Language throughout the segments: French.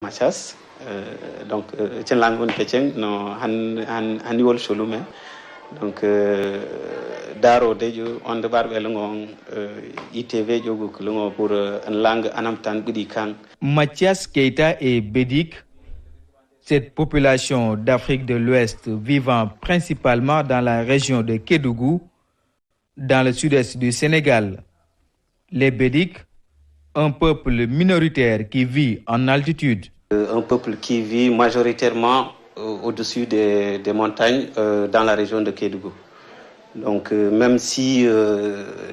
Machas donc cenlango on keceng no han wol solume donc daro dejo on de barbe lungo ITV jogo lungo pour une langue anamtan bidi kan. Mathias Keita et Bédik, cette population d'Afrique de l'Ouest vivant principalement dans la région de Kédougou, dans le sud-est du Sénégal. Les Bédik, un peuple minoritaire qui vit en altitude. Un peuple qui vit majoritairement au-dessus des montagnes dans la région de Kédougou. Donc même si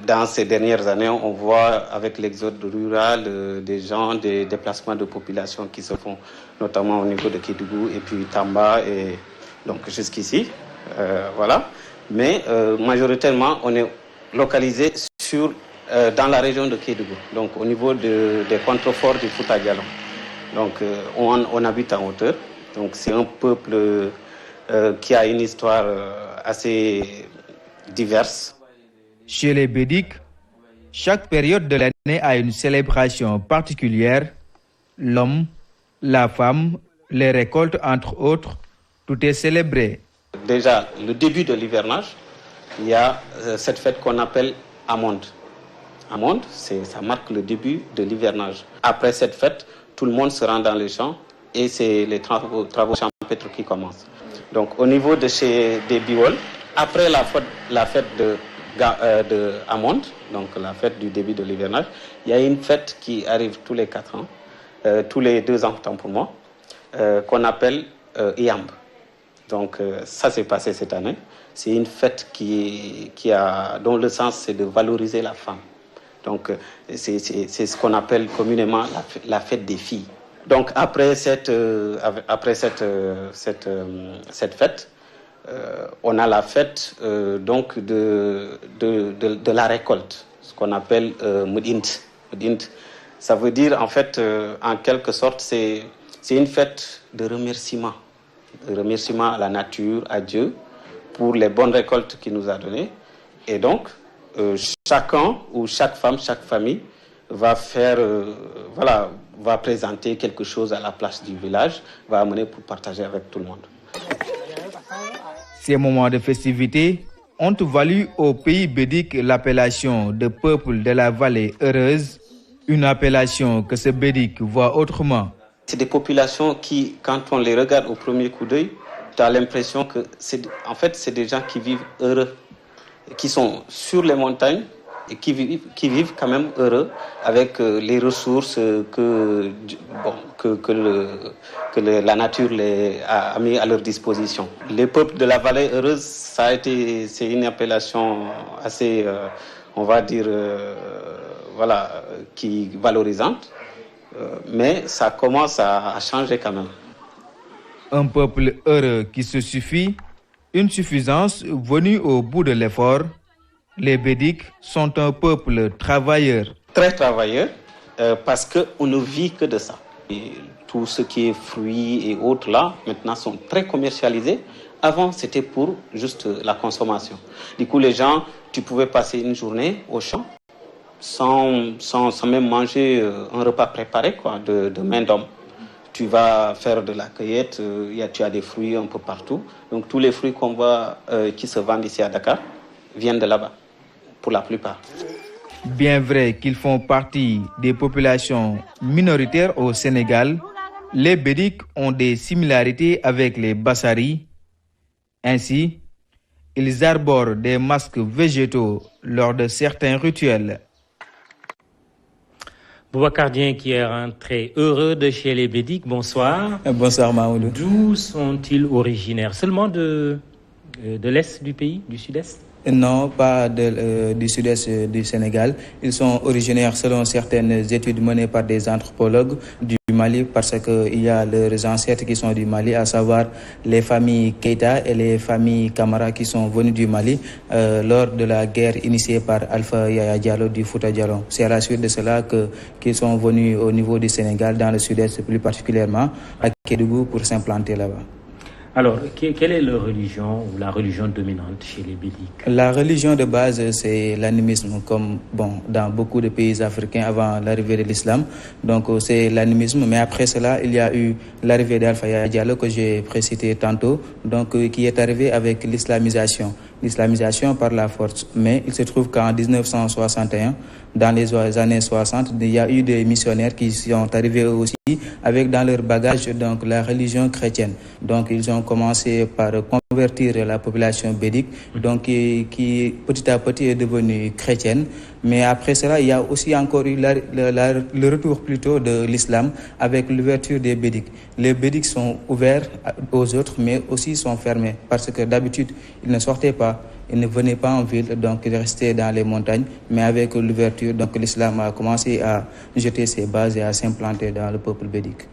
dans ces dernières années, on voit avec l'exode rural des gens, des déplacements de population qui se font, notamment au niveau de Kédougou et puis Tamba et donc jusqu'ici, voilà. Mais majoritairement, on est localisé dans la région de Kédougou, donc au niveau des contreforts du Fouta Djallon. Donc on habite en hauteur, donc c'est un peuple qui a une histoire assez diverse. Chez les Bédik, chaque période de l'année a une célébration particulière. L'homme, la femme, les récoltes entre autres, tout est célébré. Déjà, le début de l'hivernage, il y a cette fête qu'on appelle Amonde. Amonde, ça marque le début de l'hivernage. Après cette fête, tout le monde se rend dans les champs et c'est les travaux champêtres qui commencent. Donc au niveau des Biwol, après la fête de Amonde, donc la fête du début de l'hivernage, il y a une fête qui arrive tous les 4 ans, tous les 2 ans tant pour moi, qu'on appelle Iamb. Donc ça s'est passé cette année. C'est une fête dont le sens c'est de valoriser la femme. Donc c'est ce qu'on appelle communément la fête des filles. Donc après cette fête, on a la fête donc de la récolte, ce qu'on appelle Mudint. Mudint, ça veut dire en fait en quelque sorte c'est une fête de remerciement à la nature, à Dieu pour les bonnes récoltes qu'il nous a données. Et donc chacun ou chaque femme, chaque famille va présenter quelque chose à la place du village, va amener pour partager avec tout le monde. Ces moments de festivité ont valu au pays Bédik l'appellation de peuple de la vallée heureuse, une appellation que ce Bédik voit autrement. C'est des populations qui, quand on les regarde au premier coup d'œil, tu as l'impression que c'est des gens qui vivent heureux, qui sont sur les montagnes et qui vivent quand même heureux avec les ressources que la nature a mis à leur disposition. Les peuples de la vallée heureuse, c'est une appellation assez, on va dire, qui valorisante, mais ça commence à changer quand même. Un peuple heureux qui se suffit, une suffisance venue au bout de l'effort. Les Bédik sont un peuple travailleur. Très travailleur, parce qu'on ne vit que de ça. Et tout ce qui est fruits et autres là, maintenant sont très commercialisés. Avant, c'était pour juste la consommation. Du coup, les gens, tu pouvais passer une journée au champ sans même manger un repas préparé de main d'homme. Tu vas faire de la cueillette, tu as des fruits un peu partout. Donc tous les fruits qu'on voit qui se vendent ici à Dakar viennent de là-bas, pour la plupart. Bien vrai qu'ils font partie des populations minoritaires au Sénégal, les Bédik ont des similarités avec les Bassari. Ainsi, ils arborent des masques végétaux lors de certains rituels. Boubacar Dien qui est rentré heureux de chez les Bédik, bonsoir. Bonsoir Maoulou. D'où sont-ils originaires? Seulement de l'est du pays, du sud-est? Non, pas du sud-est du Sénégal. Ils sont originaires selon certaines études menées par des anthropologues du Mali parce qu'il y a leurs ancêtres qui sont du Mali, à savoir les familles Keita et les familles Camara qui sont venues du Mali lors de la guerre initiée par Alpha Yaya Diallo du Fouta Djallon. C'est à la suite de cela qu'ils sont venus au niveau du Sénégal, dans le sud-est plus particulièrement, à Kédougou pour s'implanter là-bas. Alors, quelle est leur religion ou la religion dominante chez les Bédiques? La religion de base, c'est l'animisme, comme dans beaucoup de pays africains avant l'arrivée de l'islam. Donc, c'est l'animisme. Mais après cela, il y a eu l'arrivée d'Alpha Yaya Diallo, que j'ai précité tantôt, donc, qui est arrivé avec l'islamisation. L'islamisation par la force. Mais il se trouve qu'en 1961, dans les années 60, il y a eu des missionnaires qui sont arrivés aussi avec dans leur bagage donc la religion chrétienne. Donc ils ont commencé par convertir la population bédique, donc qui petit à petit est devenue chrétienne. Mais après cela, il y a aussi encore eu le retour plutôt de l'islam avec l'ouverture des bédiques. Les bédiques sont ouverts aux autres, mais aussi sont fermés parce que d'habitude, ils ne sortaient pas. Ils ne venaient pas en ville, donc ils restaient dans les montagnes. Mais avec l'ouverture, donc l'islam a commencé à jeter ses bases et à s'implanter dans le peuple bédique.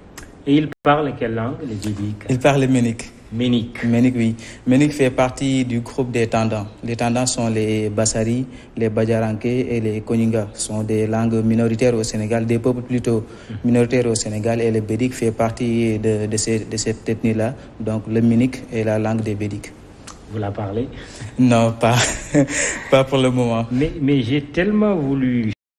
Et ils parlent quelle langue, les Bédiques? Ils parlent ménique. Ménique. Ménique, oui. Ménique fait partie du groupe des Tandans. Les Tandans sont les Bassari, les Badjaranké et les Koninga. Ce sont des langues minoritaires au Sénégal, des peuples plutôt minoritaires au Sénégal. Et le Bédique fait partie de cette ethnie-là. Donc le ménique est la langue des Bédiques. Vous la parlez? Non, pas pour le moment. Mais j'ai tellement voulu